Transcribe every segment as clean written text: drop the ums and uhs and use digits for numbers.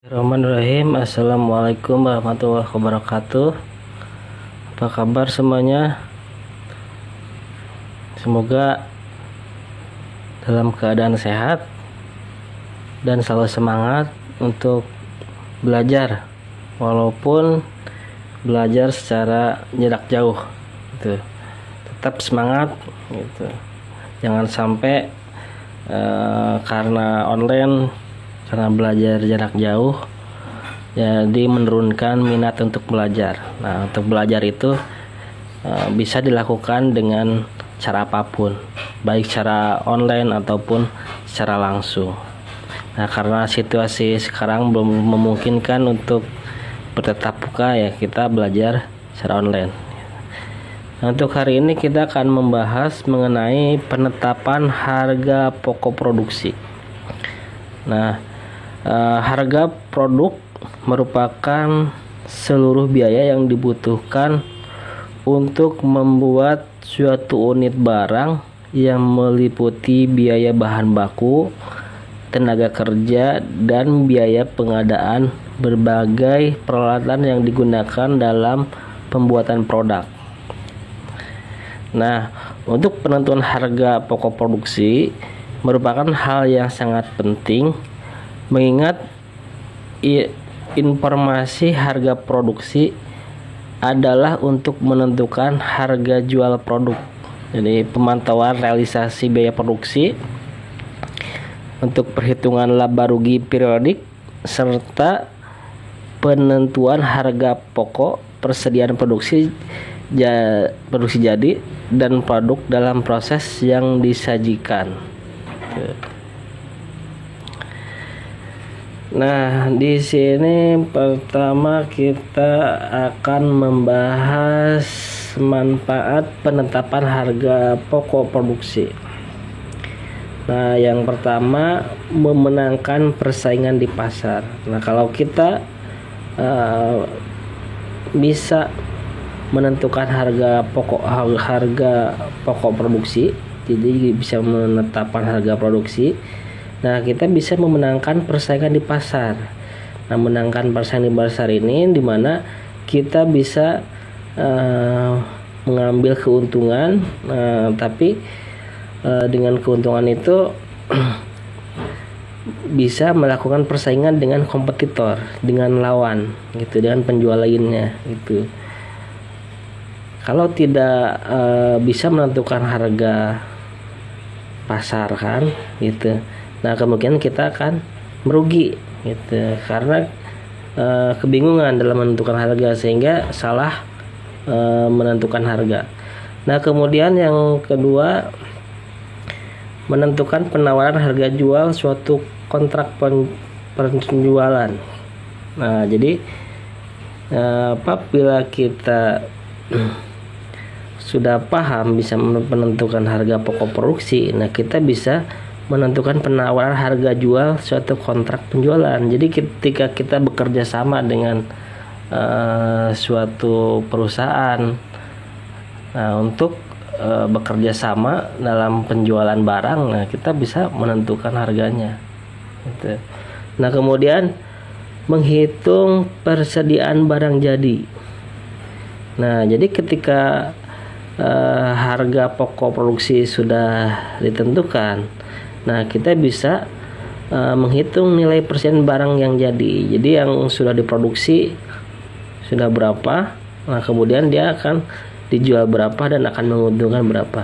Bismillahirrahmanirrahim. Assalamualaikum warahmatullahi wabarakatuh. Apa kabar semuanya? Semoga dalam keadaan sehat dan selalu semangat untuk belajar, walaupun belajar secara jarak jauh gitu. Tetap semangat gitu. Jangan sampai karena online, karena belajar jarak jauh jadi menurunkan minat untuk belajar. Nah, untuk belajar itu bisa dilakukan dengan cara apapun, baik secara online ataupun secara langsung. Nah, karena situasi sekarang belum memungkinkan untuk bertatap muka, ya kita belajar secara online. Nah, untuk hari ini kita akan membahas mengenai penetapan harga pokok produksi. Nah, harga produk merupakan seluruh biaya yang dibutuhkan untuk membuat suatu unit barang yang meliputi biaya bahan baku, tenaga kerja, dan biaya pengadaan berbagai peralatan yang digunakan dalam pembuatan produk. Nah, untuk penentuan harga pokok produksi merupakan hal yang sangat penting, mengingat informasi harga produksi adalah untuk menentukan harga jual produk. Jadi pemantauan realisasi biaya produksi untuk perhitungan laba rugi periodik serta penentuan harga pokok persediaan produksi jadi dan produk dalam proses yang disajikan. Nah, di sini pertama kita akan membahas manfaat penetapan harga pokok produksi. Nah, yang pertama, memenangkan persaingan di pasar. Nah, kalau kita bisa menentukan harga pokok produksi, jadi bisa menetapkan harga produksi. Nah, kita bisa memenangkan persaingan di pasar. Nah, menangkan persaingan di pasar ini dimana kita bisa mengambil keuntungan, tapi dengan keuntungan itu bisa melakukan persaingan dengan kompetitor, dengan lawan, gitu, dengan penjual lainnya, gitu. Kalau tidak bisa menentukan harga pasar kan, gitu. Nah, kemungkinan kita akan merugi gitu, karena kebingungan dalam menentukan harga sehingga salah menentukan harga. Nah, kemudian yang kedua, menentukan penawaran harga jual suatu kontrak penjualan. Nah, jadi apabila kita sudah paham bisa menentukan harga pokok produksi, nah kita bisa menentukan penawaran harga jual suatu kontrak penjualan. Jadi ketika kita bekerja sama dengan suatu perusahaan, untuk bekerja sama dalam penjualan barang, nah kita bisa menentukan harganya. Gitu. Nah, kemudian menghitung persediaan barang jadi. Nah, jadi ketika harga pokok produksi sudah ditentukan, nah kita bisa menghitung nilai persen barang yang jadi. Jadi yang sudah diproduksi sudah berapa, nah kemudian dia akan dijual berapa dan akan menguntungkan berapa.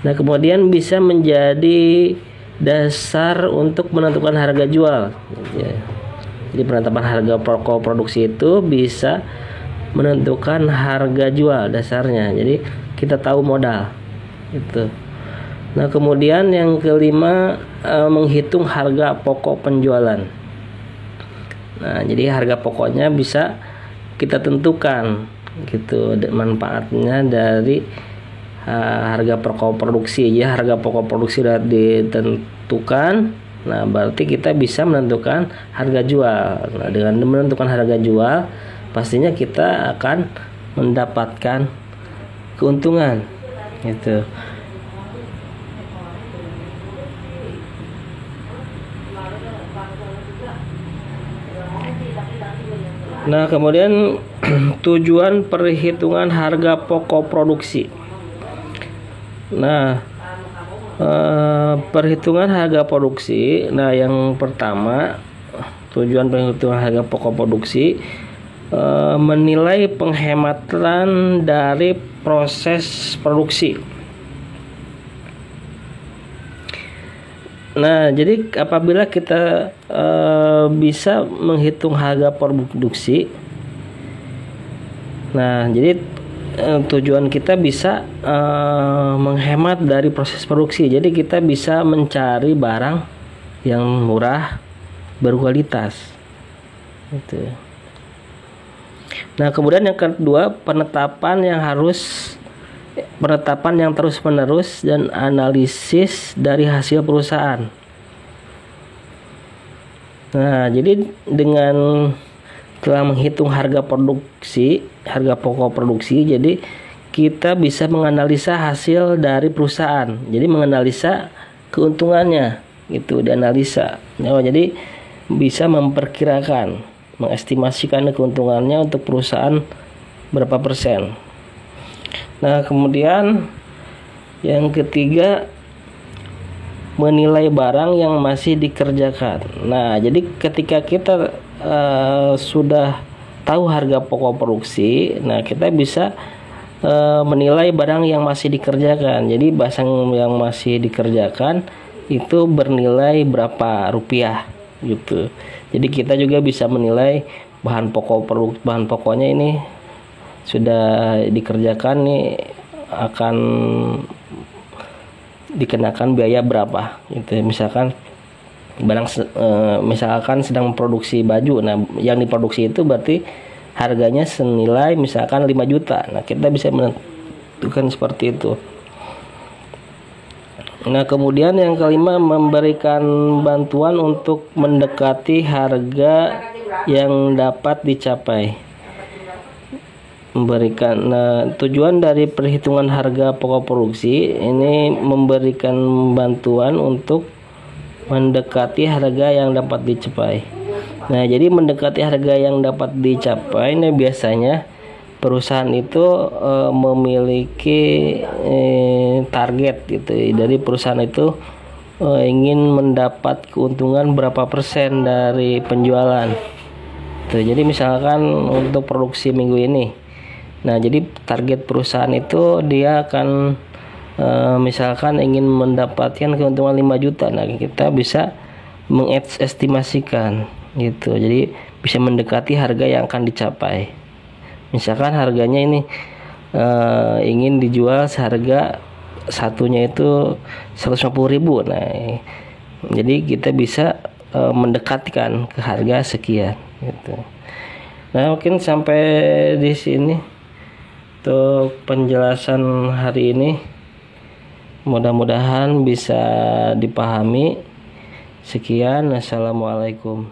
Nah, kemudian bisa menjadi dasar untuk menentukan harga jual. Jadi penetapan harga pokok produksi itu bisa menentukan harga jual dasarnya. Jadi kita tahu modal itu. Nah, kemudian yang kelima, menghitung harga pokok penjualan. Nah, jadi harga pokoknya bisa kita tentukan gitu, manfaatnya dari harga pokok produksi. Ya, harga pokok produksi sudah ditentukan. Nah, berarti kita bisa menentukan harga jual. Nah, dengan menentukan harga jual, pastinya kita akan mendapatkan keuntungan gitu. Nah, kemudian tujuan perhitungan harga pokok produksi. Nah, perhitungan harga produksi. Nah, yang pertama, tujuan perhitungan harga pokok produksi menilai penghematan dari proses produksi. Nah, jadi apabila kita bisa menghitung harga produksi, nah, jadi tujuan kita bisa menghemat dari proses produksi. Jadi kita bisa mencari barang yang murah, berkualitas. Gitu. Nah, kemudian yang kedua, penetapan yang terus-menerus dan analisis dari hasil perusahaan. Nah, jadi dengan telah menghitung harga pokok produksi, jadi kita bisa menganalisa hasil dari perusahaan. Jadi menganalisa keuntungannya, gitu, dianalisa. Oh, jadi bisa memperkirakan, mengestimasikan keuntungannya untuk perusahaan berapa persen. Nah, kemudian yang ketiga, menilai barang yang masih dikerjakan. Nah, jadi ketika kita sudah tahu harga pokok produksi, nah kita bisa menilai barang yang masih dikerjakan. Jadi barang yang masih dikerjakan itu bernilai berapa rupiah, gitu. Jadi kita juga bisa menilai bahan pokoknya ini sudah dikerjakan nih akan dikenakan biaya berapa, gitu. Misalkan misalkan sedang memproduksi baju, nah yang diproduksi itu berarti harganya senilai misalkan 5 juta. Nah, kita bisa menentukan seperti itu. Nah, kemudian yang kelima, memberikan bantuan untuk mendekati harga yang dapat dicapai. Tujuan dari perhitungan harga pokok produksi ini memberikan bantuan untuk mendekati harga yang dapat dicapai. Nah, jadi mendekati harga yang dapat dicapai, ini biasanya perusahaan itu memiliki target, gitu. Dari perusahaan itu ingin mendapat keuntungan berapa persen dari penjualan. Tuh, jadi misalkan untuk produksi minggu ini, nah jadi target perusahaan itu dia akan misalkan ingin mendapatkan keuntungan 5 juta. Nah, kita bisa mengestimasikan, gitu. Jadi bisa mendekati harga yang akan dicapai. Misalkan harganya ini ingin dijual seharga satunya itu 150.000. Nah, jadi kita bisa mendekatkan ke harga sekian, gitu. Nah, mungkin sampai di sini untuk penjelasan hari ini. Mudah-mudahan bisa dipahami. Sekian, assalamualaikum.